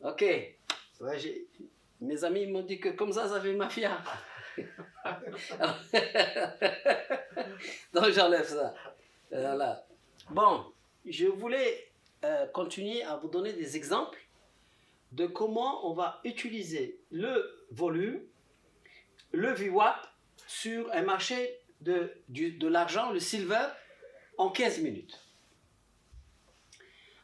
Ok. Ouais, mes amis m'ont dit que comme ça fait mafia. Donc j'enlève ça. Voilà. Bon, je voulais continuer à vous donner des exemples de comment on va utiliser le volume, le VWAP sur un marché de l'argent, le silver, en 15 minutes.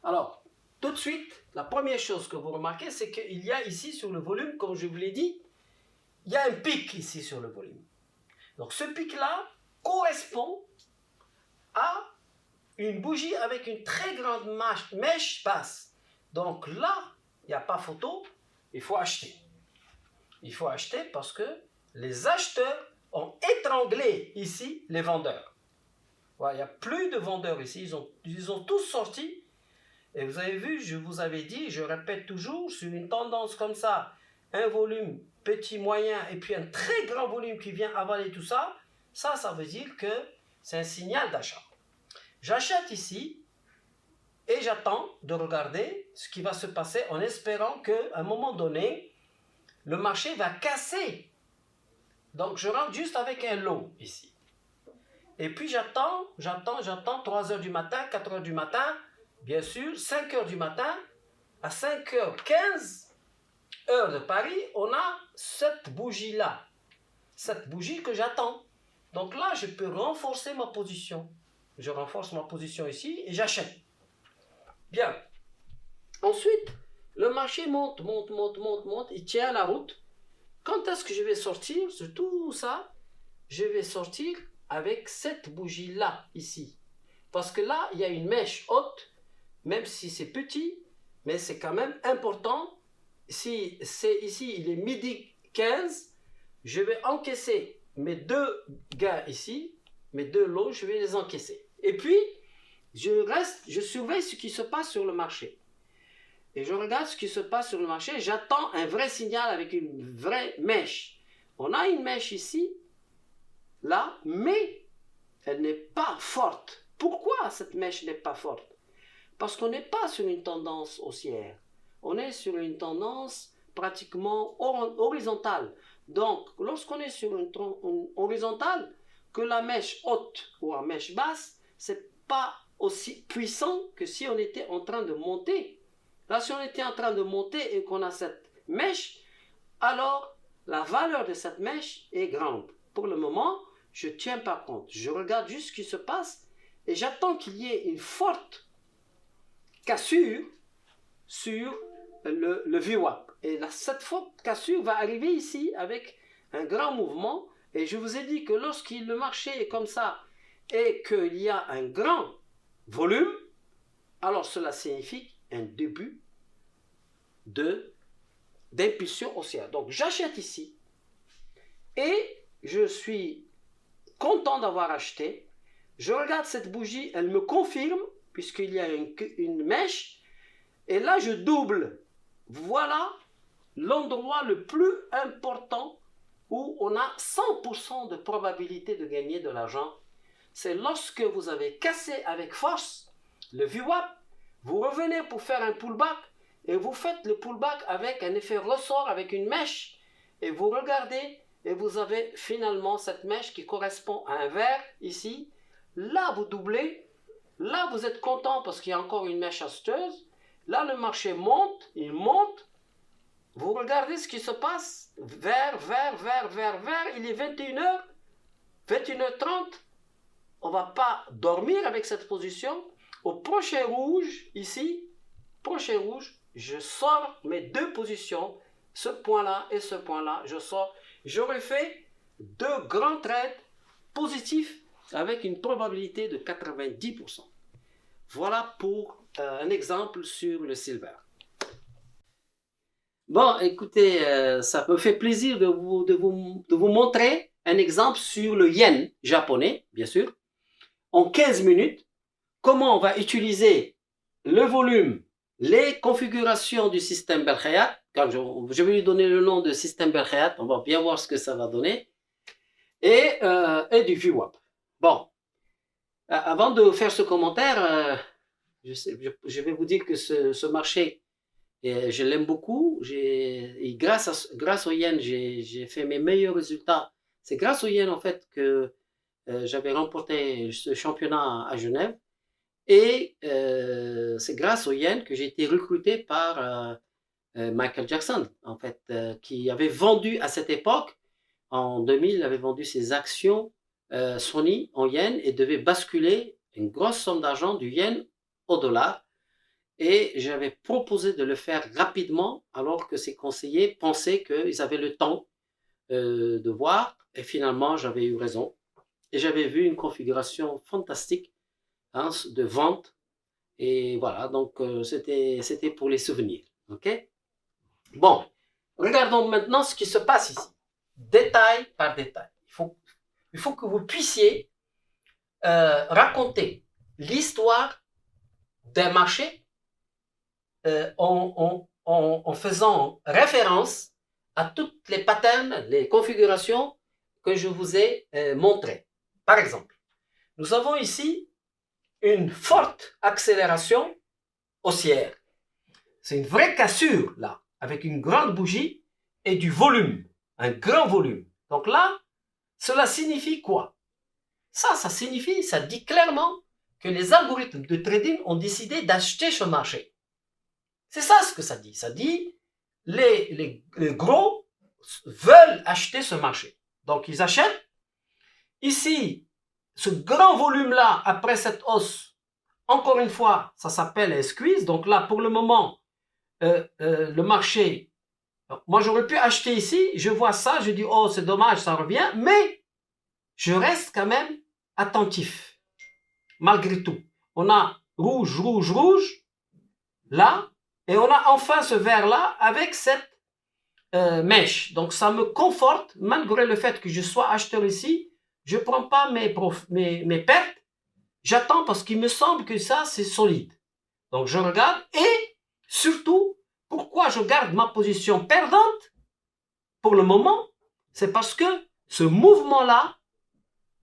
Alors, tout de suite, la première chose que vous remarquez, c'est qu'il y a ici sur le volume, comme je vous l'ai dit, il y a un pic ici sur le volume. Donc ce pic-là correspond à une bougie avec une très grande mèche basse. Donc là, il n'y a pas photo, il faut acheter. Il faut acheter parce que les acheteurs ont étranglé ici les vendeurs. Voilà, il n'y a plus de vendeurs ici, ils ont tous sorti. Et vous avez vu, je vous avais dit, je répète toujours, sur une tendance comme ça, un volume petit, moyen, et puis un très grand volume qui vient avaler tout ça, ça veut dire que c'est un signal d'achat. J'achète ici, et j'attends de regarder ce qui va se passer en espérant qu'à un moment donné, le marché va casser. Donc je rentre juste avec un lot ici. Et puis j'attends, 3 heures du matin, 4 heures du matin, bien sûr, 5 heures du matin, à 5h15, heure de Paris, on a cette bougie-là. Cette bougie que j'attends. Donc là, je peux renforcer ma position. Je renforce ma position ici et j'achète. Bien. Ensuite, le marché monte, il tient la route. Quand est-ce que je vais sortir de tout ça? Je vais sortir avec cette bougie-là, ici. Parce que là, il y a une mèche haute, même si c'est petit, mais c'est quand même important. Si c'est ici, il est midi 15, je vais encaisser mes deux gains ici, mes deux lots, je vais les encaisser. Et puis, je surveille ce qui se passe sur le marché. Et je regarde ce qui se passe sur le marché, j'attends un vrai signal avec une vraie mèche. On a une mèche ici, là, mais elle n'est pas forte. Pourquoi cette mèche n'est pas forte? Parce qu'on n'est pas sur une tendance haussière. On est sur une tendance pratiquement horizontale. Donc, lorsqu'on est sur une horizontale, que la mèche haute ou la mèche basse, c'est pas aussi puissant que si on était en train de monter. Là, si on était en train de monter et qu'on a cette mèche, alors la valeur de cette mèche est grande. Pour le moment, je ne tiens pas compte. Je regarde juste ce qui se passe et j'attends qu'il y ait une forte cassure sur le VWAP. Et cette forte cassure va arriver ici avec un grand mouvement. Et je vous ai dit que lorsque le marché est comme ça et qu'il y a un grand volume, alors cela signifie un début d'impulsion haussière. Donc j'achète ici et je suis content d'avoir acheté. Je regarde cette bougie, elle me confirme puisqu'il y a une mèche et là je double. Voilà l'endroit le plus important où on a 100% de probabilité de gagner de l'argent. C'est lorsque vous avez cassé avec force le VWAP, vous revenez pour faire un pullback et vous faites le pullback avec un effet ressort, avec une mèche et vous regardez et vous avez finalement cette mèche qui correspond à un vert ici. Là vous doublez, là vous êtes content parce qu'il y a encore une mèche acheteuse. Là le marché monte, il monte. Vous regardez ce qui se passe, vert, il est 21h, 21h30. On ne va pas dormir avec cette position. Au prochain rouge, ici, prochain rouge, je sors mes deux positions, ce point-là et ce point-là, je sors. J'aurais fait deux grands trades positifs avec une probabilité de 90%. Voilà pour un exemple sur le silver. Bon, écoutez, ça me fait plaisir de vous montrer un exemple sur le yen japonais, bien sûr, en 15 minutes, comment on va utiliser le volume, les configurations du système Belkhayat. Quand je vais lui donner le nom de système Belkhayat, on va bien voir ce que ça va donner, et du VWAP. Bon, avant de faire ce commentaire, je vais vous dire que ce marché Et je l'aime beaucoup. Et grâce au yen, j'ai fait mes meilleurs résultats. C'est grâce au yen, en fait, que j'avais remporté ce championnat à Genève. Et c'est grâce au yen que j'ai été recruté par Michael Jackson, en fait, qui avait vendu à cette époque, en 2000, il avait vendu ses actions Sony en yen et devait basculer une grosse somme d'argent du yen au dollar. Et j'avais proposé de le faire rapidement alors que ses conseillers pensaient qu'ils avaient le temps de voir. Et finalement, j'avais eu raison. Et j'avais vu une configuration fantastique, hein, de vente. Et voilà, donc c'était pour les souvenirs. OK? Bon, regardons maintenant ce qui se passe ici. Détail par détail. Il faut que vous puissiez raconter l'histoire d'un marché en faisant référence à toutes les patterns, les configurations que je vous ai montrées. Par exemple, nous avons ici une forte accélération haussière. C'est une vraie cassure là, avec une grande bougie et du volume, un grand volume. Donc là, cela signifie quoi? Ça signifie, ça dit clairement que les algorithmes de trading ont décidé d'acheter ce marché. C'est ça ce que ça dit. Ça dit les gros veulent acheter ce marché. Donc ils achètent. Ici, ce grand volume-là, après cette hausse, encore une fois, ça s'appelle un squeeze. Donc là, pour le moment, le marché, moi j'aurais pu acheter ici, je vois ça, je dis oh c'est dommage, ça revient, mais je reste quand même attentif, malgré tout. On a rouge, rouge, rouge, là, et on a enfin ce vert-là avec cette mèche. Donc ça me conforte, malgré le fait que je sois acheteur ici, je ne prends pas mes pertes, j'attends parce qu'il me semble que ça c'est solide. Donc je regarde et surtout, pourquoi je garde ma position perdante pour le moment, c'est parce que ce mouvement-là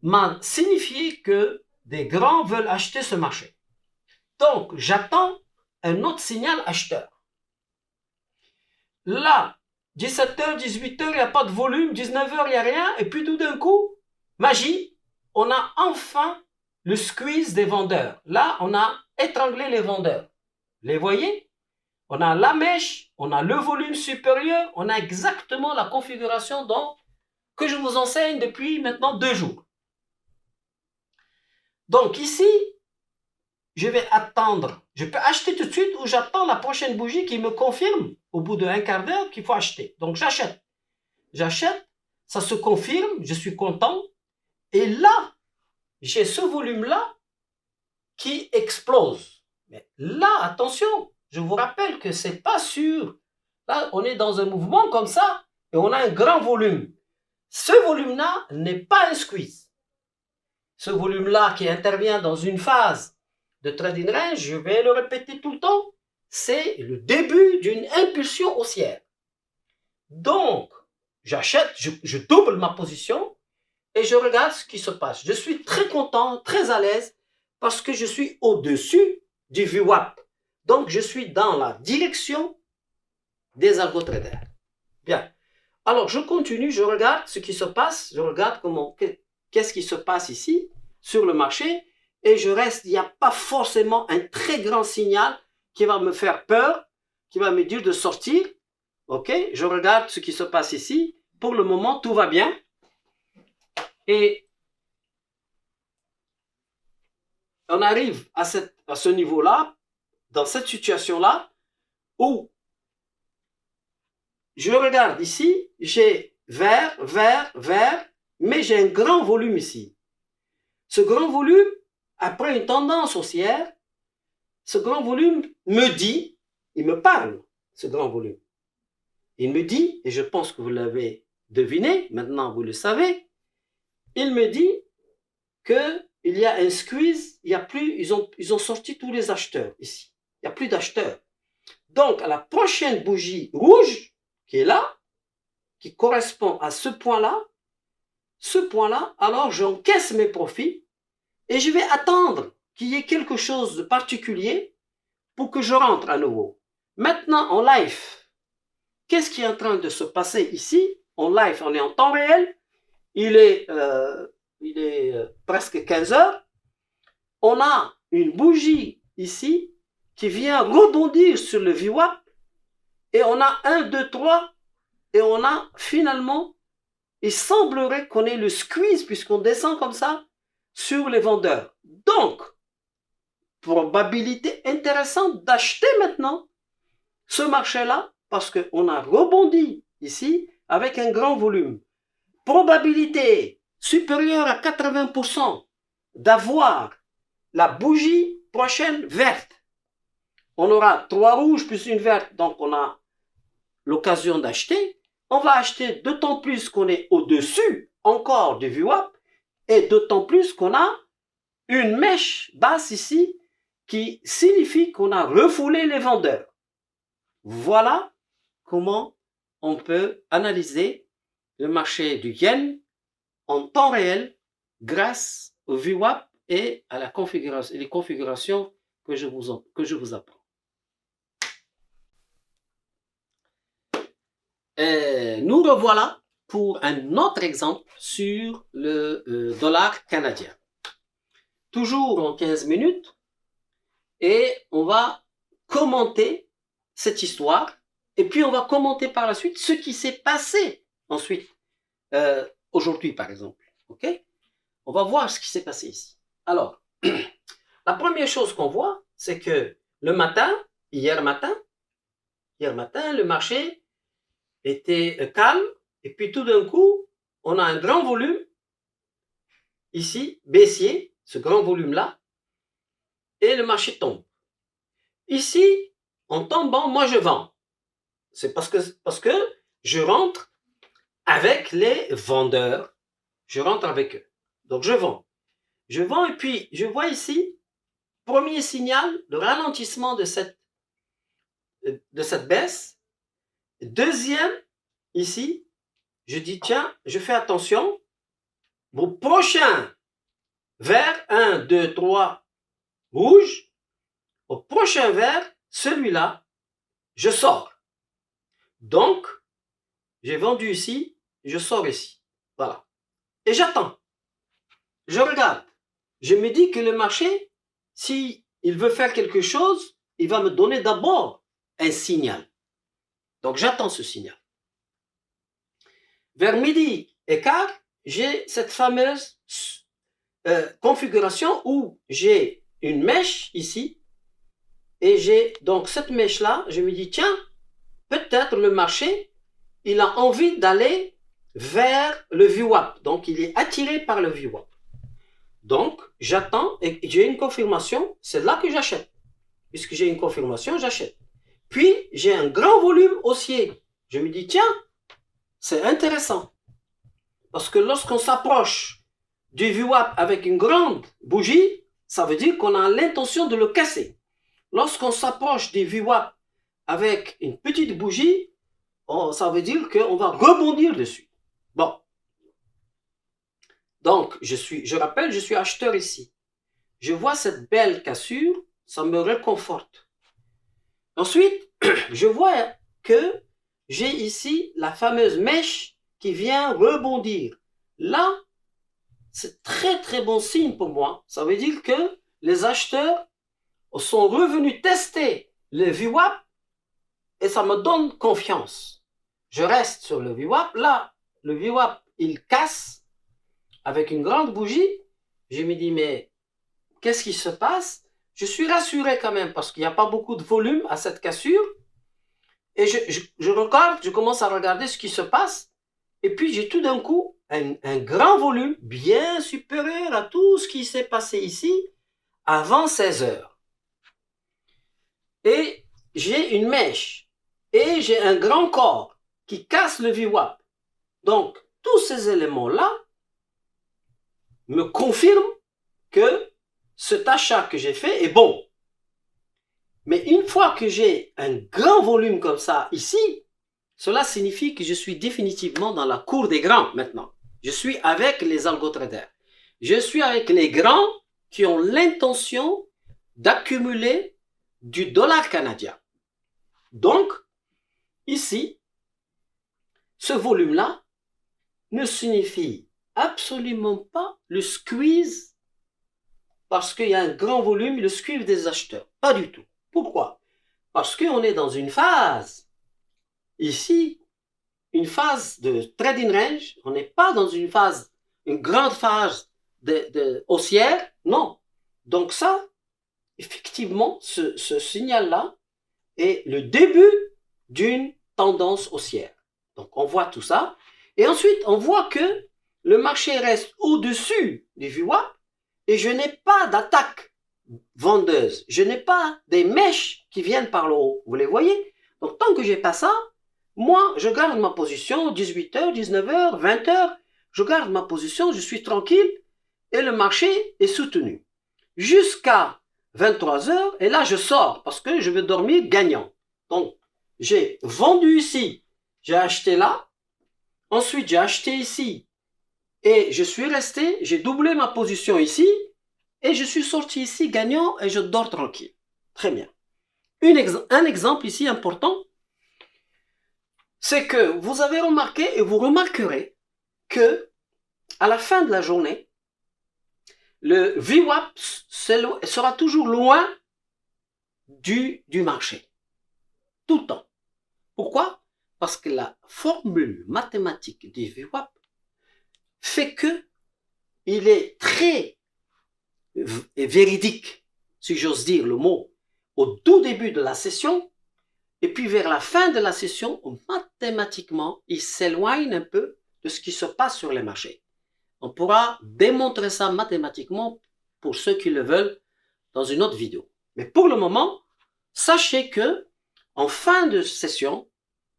m'a signifié que des grands veulent acheter ce marché. Donc j'attends un autre signal acheteur. Là, 17h, 18h, il n'y a pas de volume, 19h, il n'y a rien, et puis tout d'un coup, magie, on a enfin le squeeze des vendeurs. Là, on a étranglé les vendeurs. Les voyez? On a la mèche, on a le volume supérieur, on a exactement la configuration que je vous enseigne depuis maintenant 2 jours. Donc ici, je vais attendre. Je peux acheter tout de suite ou j'attends la prochaine bougie qui me confirme au bout d'un quart d'heure qu'il faut acheter. Donc j'achète. J'achète, ça se confirme, je suis content. Et là, j'ai ce volume-là qui explose. Mais là, attention, je vous rappelle que c'est pas sûr. Là, on est dans un mouvement comme ça et on a un grand volume. Ce volume-là n'est pas un squeeze. Ce volume-là qui intervient dans une phase de trading range, je vais le répéter tout le temps, c'est le début d'une impulsion haussière. Donc, j'achète, je double ma position et je regarde ce qui se passe. Je suis très content, très à l'aise parce que je suis au-dessus du VWAP. Donc, je suis dans la direction des algo-traders. Bien. Alors, je continue, je regarde ce qui se passe, je regarde qu'est-ce qui se passe ici sur le marché et je reste, il n'y a pas forcément un très grand signal qui va me faire peur, qui va me dire de sortir. Ok, je regarde ce qui se passe ici. Pour le moment, tout va bien. Et on arrive à ce niveau-là, dans cette situation-là, où je regarde ici, j'ai vert, vert, vert, mais j'ai un grand volume ici. Ce grand volume, après une tendance haussière, ce grand volume me dit, il me parle, ce grand volume. Il me dit, et je pense que vous l'avez deviné, maintenant vous le savez, il me dit qu'il y a un squeeze, il y a plus, ils ont sorti tous les acheteurs ici. Il n'y a plus d'acheteurs. Donc, à la prochaine bougie rouge, qui est là, qui correspond à ce point-là, alors j'encaisse mes profits et je vais attendre qu'il y ait quelque chose de particulier pour que je rentre à nouveau. Maintenant, en live, qu'est-ce qui est en train de se passer ici? En live, on est en temps réel. Il est presque 15 heures. On a une bougie ici qui vient rebondir sur le VWAP. Et on a 1, 2, 3. Et on a finalement, il semblerait qu'on ait le squeeze puisqu'on descend comme ça sur les vendeurs. Donc, probabilité intéressante d'acheter maintenant ce marché-là parce qu'on a rebondi ici avec un grand volume. Probabilité supérieure à 80% d'avoir la bougie prochaine verte. On aura 3 rouges plus une verte, donc on a l'occasion d'acheter. On va acheter d'autant plus qu'on est au-dessus encore du VWAP et d'autant plus qu'on a une mèche basse ici qui signifie qu'on a refoulé les vendeurs. Voilà comment on peut analyser le marché du yen en temps réel grâce au VWAP et à la configuration, les configurations que je vous apprends. Et nous revoilà pour un autre exemple sur le dollar canadien. Toujours en 15 minutes et on va commenter cette histoire et puis on va commenter par la suite ce qui s'est passé ensuite aujourd'hui par exemple. Ok? On va voir ce qui s'est passé ici. Alors, la première chose qu'on voit, c'est que le matin, hier matin, le marché était calme et puis tout d'un coup, on a un grand volume ici, baissier, ce grand volume-là, et le marché tombe. Ici, en tombant, moi je vends. C'est parce que je rentre avec les vendeurs. Je rentre avec eux. Donc je vends. Je vends et puis je vois ici, premier signal de ralentissement de cette baisse. Deuxième, ici, je dis tiens, je fais attention. Mon prochain vert, 1, 2, 3, rouge. Au prochain vert, celui-là, je sors. Donc, j'ai vendu ici, je sors ici. Voilà. Et j'attends. Je regarde. Je me dis que le marché, s'il veut faire quelque chose, il va me donner d'abord un signal. Donc, j'attends ce signal. Vers midi et quart, j'ai cette fameuse configuration où j'ai une mèche ici. Et j'ai donc cette mèche-là, je me dis, tiens, peut-être le marché, il a envie d'aller vers le VWAP. Donc, il est attiré par le VWAP. Donc, j'attends et j'ai une confirmation, c'est là que j'achète. Puisque j'ai une confirmation, j'achète. Puis, j'ai un grand volume haussier. Je me dis, tiens, c'est intéressant. Parce que lorsqu'on s'approche du VWAP avec une grande bougie, ça veut dire qu'on a l'intention de le casser. Lorsqu'on s'approche des VWAP avec une petite bougie, ça veut dire qu'on va rebondir dessus. Bon. Donc, je rappelle, je suis acheteur ici. Je vois cette belle cassure, ça me réconforte. Ensuite, je vois que j'ai ici la fameuse mèche qui vient rebondir. Là, c'est très très bon signe pour moi. Ça veut dire que les acheteurs sont revenus tester le VWAP et ça me donne confiance. Je reste sur le VWAP. Là, le VWAP, il casse avec une grande bougie. Je me dis, mais qu'est-ce qui se passe? Je suis rassuré quand même parce qu'il n'y a pas beaucoup de volume à cette cassure. Et je regarde, je commence à regarder ce qui se passe. Et puis, j'ai tout d'un coup un grand volume bien supérieur à tout ce qui s'est passé ici avant 16 heures. Et j'ai une mèche. Et j'ai un grand corps qui casse le VWAP. Donc, tous ces éléments-là me confirment que cet achat que j'ai fait est bon. Mais une fois que j'ai un grand volume comme ça ici, cela signifie que je suis définitivement dans la cour des grands maintenant. Je suis avec les algo-traders. Je suis avec les grands qui ont l'intention d'accumuler du dollar canadien. Donc, ici, ce volume-là ne signifie absolument pas le squeeze parce qu'il y a un grand volume, le squeeze des acheteurs. Pas du tout. Pourquoi? Parce qu'on est dans une phase, ici, une phase de trading range. On n'est pas dans une phase, une grande phase haussière. Non. Donc ça, effectivement, ce signal-là est le début d'une tendance haussière. Donc on voit tout ça. Et ensuite, on voit que le marché reste au-dessus du VWAP et je n'ai pas d'attaque vendeuse. Je n'ai pas des mèches qui viennent par le haut. Vous les voyez? Donc tant que j'ai pas ça, moi, je garde ma position 18h, 19h, 20h. Je garde ma position, je suis tranquille et le marché est soutenu. Jusqu'à 23h et là, je sors parce que je veux dormir gagnant. Donc, j'ai vendu ici, j'ai acheté là. Ensuite, j'ai acheté ici et je suis resté, j'ai doublé ma position ici et je suis sorti ici gagnant et je dors tranquille. Très bien. Un exemple ici important, c'est que vous avez remarqué et vous remarquerez que à la fin de la journée, le VWAP sera toujours loin du marché. Tout le temps. Pourquoi? Parce que la formule mathématique du VWAP fait que il est très véridique, si j'ose dire le mot, au tout début de la session, et puis vers la fin de la session, mathématiquement, il s'éloigne un peu de ce qui se passe sur les marchés. On pourra démontrer ça mathématiquement pour ceux qui le veulent dans une autre vidéo. Mais pour le moment, sachez que en fin de session,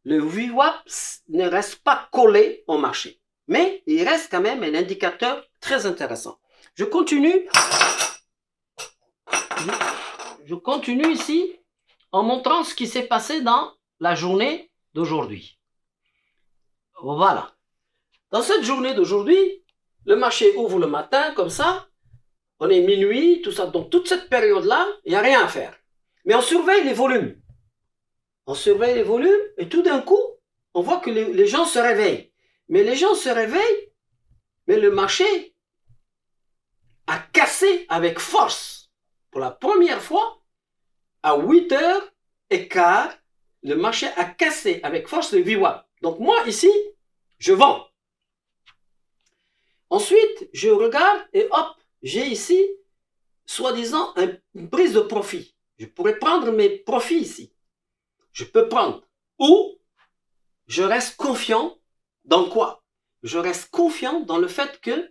le VWAP ne reste pas collé au marché. Mais il reste quand même un indicateur très intéressant. Je continue ici en montrant ce qui s'est passé dans la journée d'aujourd'hui. Voilà. Dans cette journée d'aujourd'hui, le marché ouvre le matin comme ça, on est minuit, tout ça. Donc toute cette période-là, il n'y a rien à faire. Mais on surveille les volumes. On surveille les volumes et tout d'un coup, on voit que les gens se réveillent. Mais les gens se réveillent, mais le marché a cassé avec force. Pour la première fois, à 8h15, le marché a cassé avec force le VWAP. Donc moi, ici, je vends. Ensuite, je regarde et hop, j'ai ici, soi-disant, une prise de profit. Je pourrais prendre mes profits ici. Je peux prendre. Ou je reste confiant dans quoi? Je reste confiant dans le fait que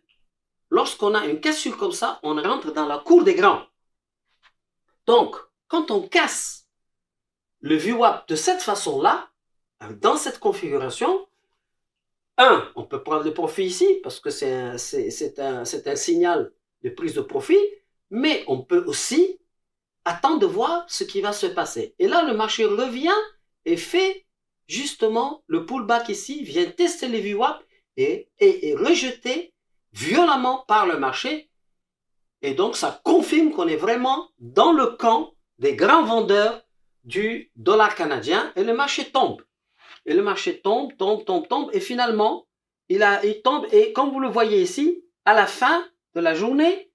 lorsqu'on a une cassure comme ça, on rentre dans la cour des grands. Donc, quand on casse le VWAP de cette façon-là, dans cette configuration, on peut prendre le profit ici parce que c'est un signal de prise de profit, mais on peut aussi attendre de voir ce qui va se passer. Et là, le marché revient et fait justement le pullback ici, vient tester les VWAP et est rejeté violemment par le marché. Et donc, ça confirme qu'on est vraiment dans le camp des grands vendeurs du dollar canadien et le marché tombe. Et le marché tombe, et finalement, il tombe, et comme vous le voyez ici, à la fin de la journée,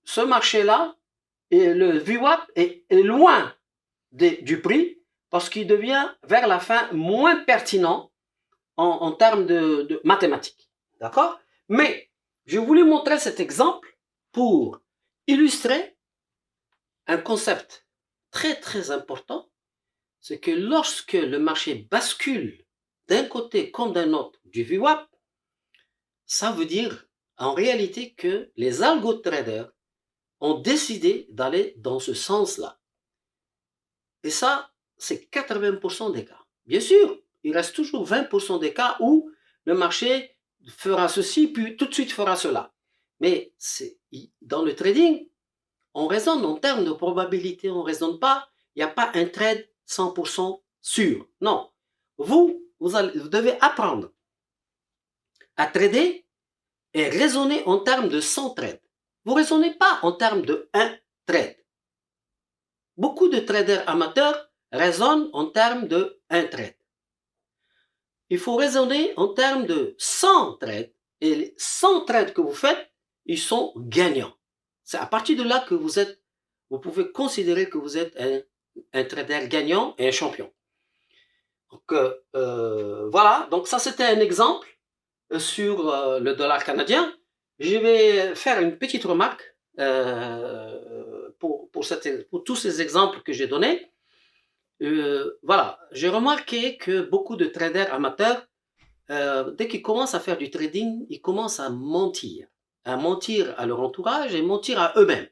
ce marché-là, le VWAP est loin du prix, parce qu'il devient, vers la fin, moins pertinent en termes de mathématiques. D'accord? Mais, je voulais montrer cet exemple pour illustrer un concept très très important, c'est que lorsque le marché bascule d'un côté comme d'un autre du VWAP, ça veut dire en réalité que les algo traders ont décidé d'aller dans ce sens-là. Et ça, c'est 80% des cas. Bien sûr, il reste toujours 20% des cas où le marché fera ceci, puis tout de suite fera cela. Mais dans le trading, on raisonne en termes de probabilité, on ne raisonne pas, il n'y a pas un trade 100% sûr. Non. Vous devez apprendre à trader et raisonner en termes de 100 trades. Vous ne raisonnez pas en termes de 1 trade. Beaucoup de traders amateurs raisonne en termes de 1 trade. Il faut raisonner en termes de 100 trades. Et les 100 trades que vous faites, ils sont gagnants. C'est à partir de là que vous pouvez considérer que vous êtes un trader gagnant et un champion. Donc, voilà, donc ça c'était un exemple sur le dollar canadien. Je vais faire une petite remarque pour tous ces exemples que j'ai donnés. Voilà, j'ai remarqué que beaucoup de traders amateurs, dès qu'ils commencent à faire du trading, ils commencent à mentir à leur entourage et mentir à eux-mêmes.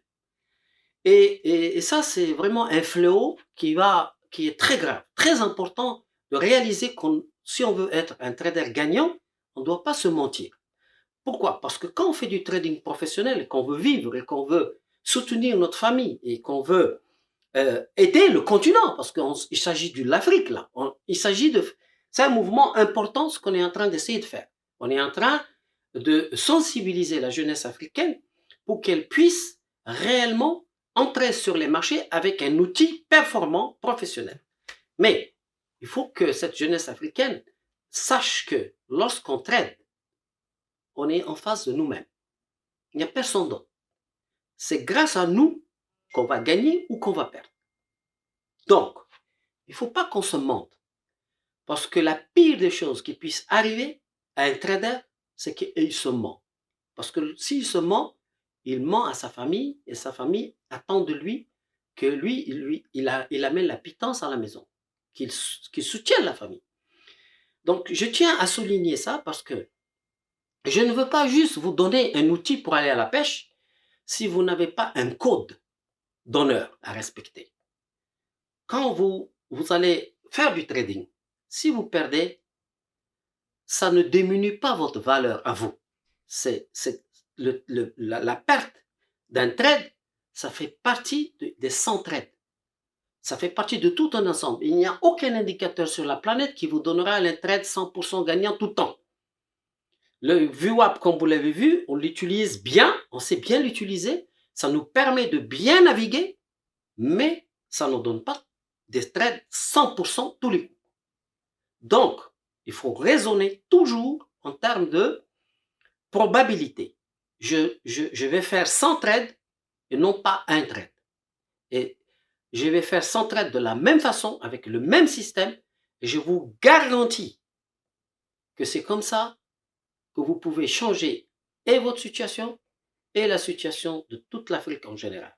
Et ça, c'est vraiment un fléau qui est très grave, très important de réaliser que si on veut être un trader gagnant, on ne doit pas se mentir. Pourquoi? Parce que quand on fait du trading professionnel et qu'on veut vivre et qu'on veut soutenir notre famille et qu'on veut aider le continent, parce qu'il s'agit de l'Afrique là, c'est un mouvement important ce qu'on est en train d'essayer de faire. On est en train de sensibiliser la jeunesse africaine pour qu'elle puisse réellement entrer sur les marchés avec un outil performant professionnel. Mais il faut que cette jeunesse africaine sache que lorsqu'on trade, on est en face de nous-mêmes. Il n'y a personne d'autre. C'est grâce à nous qu'on va gagner ou qu'on va perdre. Donc, il ne faut pas qu'on se mente. Parce que la pire des choses qui puisse arriver à un trader, c'est qu'il se ment. Parce que s'il se ment, il ment à sa famille et sa famille attend de lui que il amène la pitance à la maison, qu'il soutienne la famille. Donc, je tiens à souligner ça parce que je ne veux pas juste vous donner un outil pour aller à la pêche si vous n'avez pas un code d'honneur à respecter. Quand vous allez faire du trading, si vous perdez, ça ne diminue pas votre valeur à vous. La perte d'un trade, ça fait partie des 100 trades. Ça fait partie de tout un ensemble. Il n'y a aucun indicateur sur la planète qui vous donnera un trade 100% gagnant tout le temps. Le VWAP, comme vous l'avez vu, on l'utilise bien, on sait bien l'utiliser. Ça nous permet de bien naviguer, mais ça ne nous donne pas des trades 100% tous les coups. Donc, il faut raisonner toujours en termes de probabilité. Je vais faire 100 trades et non pas un trade. Et je vais faire 100 trades de la même façon, avec le même système, et je vous garantis que c'est comme ça que vous pouvez changer et votre situation et la situation de toute l'Afrique en général.